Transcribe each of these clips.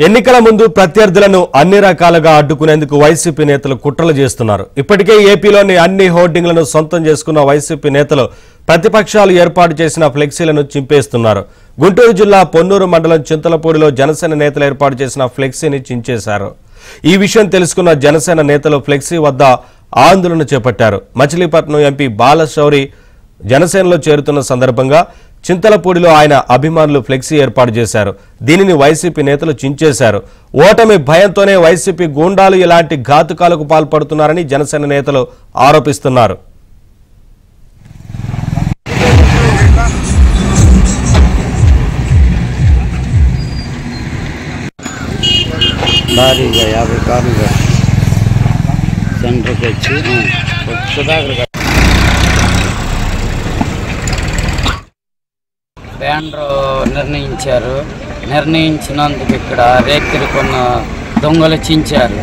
ఎన్నికల ముందు ప్రత్యర్థులను అన్ని రకాలుగా అడ్డుకునేందుకు వైసీపీ నేతలు కుట్రలు చేస్తున్నారు. ఇప్పటికే ఏపీలోని అన్ని హోర్డింగ్లను సొంతం చేసుకున్న వైసీపీ నేతలు ప్రతిపక్షాలు ఏర్పాటు చేసిన ఫ్లెక్సీలను చింపేస్తున్నారు. గుంటూరు జిల్లా పొన్నూరు మండలం చింతలపూడిలో జనసేన నేతలు ఏర్పాటు చేసిన ఫ్లెక్సీని చించేశారు. ఈ విషయం తెలుసుకున్న జనసేన నేతలు ఫ్లెక్సీ వద్ద ఆందోళన చేపట్టారు. మచిలీపట్నం ఎంపీ బాలశౌరి జనసేనలో చేరుతున్న సందర్భంగా చింతలపూడిలో ఆయన అభిమానులు ఫ్లెక్సీ ఏర్పాటు చేశారు. దీనిని వైసీపీ నేతలు చించేశారు. ఓటమి భయంతోనే వైసీపీ గూండాలు ఇలాంటి ఘాతుకాలకు పాల్పడుతున్నారని జనసేన నేతలు ఆరోపిస్తున్నారు. బ్యానర్ నిర్ణయించినందుకు ఇక్కడ రేక్తిరి కొన్న దొంగలు చించారు.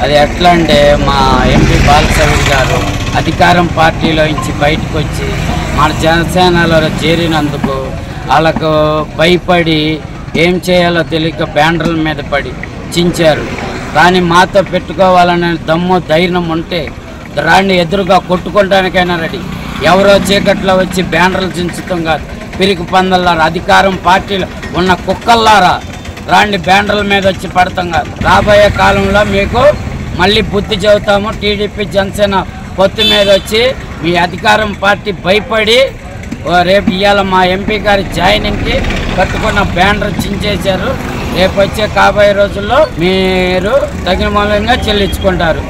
అది ఎట్లా అంటే మా ఎంపీ బాలశౌరి గారు అధికారం పార్టీలో నుంచి బయటకు వచ్చి మన జనసేనలో చేరినందుకు వాళ్ళకు భయపడి ఏం చేయాలో తెలియక బ్యానర్ల మీద పడి చించారు. కానీ మాతో పెట్టుకోవాలనే దమ్ము ధైర్యం ఉంటే రాండి, ఎదురుగా కొట్టుకోవడానికైనా రెడీ. ఎవరో చీకట్లో వచ్చి బ్యానర్లు చించుతాం కాదు, పిరికి పందల్లారా, అధికారం పార్టీలో ఉన్న కుక్కల్లారా రాండి, బ్యానర్ల మీద వచ్చి పడతాం కాదు. రాబోయే కాలంలో మీకు మళ్ళీ బుద్ధి చెబుతాము. టీడీపీ జనసేన పొత్తు మీద వచ్చి మీ అధికారం పార్టీ భయపడి రేపు ఇవాళ మా ఎంపీ గారి జాయినింగ్కి కట్టుకున్న బ్యానర్ చించేశారు. రేపు వచ్చే కాబోయే రోజుల్లో మీరు తగిన మూలంగా చెల్లించుకుంటారు.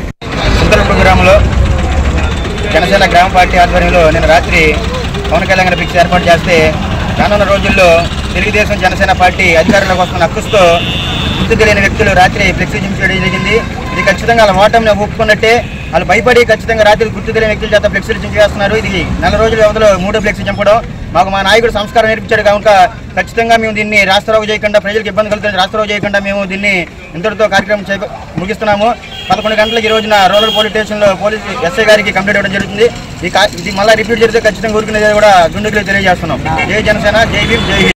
చింతలపూడి గ్రామంలో జనసేన గ్రామ పార్టీ ఆధ్వర్యంలో నిన్న రాత్రి పవన్ కళ్యాణ్ గారి ఫిక్స్ ఏర్పాటు చేస్తే రానున్న రోజుల్లో తెలుగుదేశం జనసేన పార్టీ అధికారంలోకి వస్తున్న హక్కుతో గుర్తు తెలియని వ్యక్తులు రాత్రి ఫ్లెక్సీ చింపేయడం జరిగింది. ఇది ఖచ్చితంగా వాళ్ళ ఓటమిని ఒప్పుకున్నట్టే. వాళ్ళు భయపడి ఖచ్చితంగా రాత్రి గుర్తు తెలియని వ్యక్తుల చేత ఫ్లెక్సీలు చింపేస్తున్నారు. ఇది నెల రోజుల వ్యవధిలో 3 ఫ్లెక్సీ చంపడం. మాకు మా నాయకుడు సంస్కారం నేర్పించాడు కనుక ఖచ్చితంగా మేము దీన్ని రాస్తారోగు చేయకుండా, ప్రజలకు ఇబ్బంది కలుగుతుంది రాస్తారోగు చేయకుండా మేము దీన్ని ఇంతటితో కార్యక్రమం ముగిస్తున్నాము. 11 గంటలకు ఈ రోజున రూరల్ పోలీస్ స్టేషన్లో పోలీస్ ఎస్ఐ గారికి కంప్లైంట్ ఇవ్వడం జరుగుతుంది. ఇది మళ్ళీ రిపీట్ చేస్తే ఖచ్చితంగా ఊరుకునేది కూడా దుండుకులు తెలియజేస్తున్నాం. జై జనసేన, జై భీమ్, జై హింద్.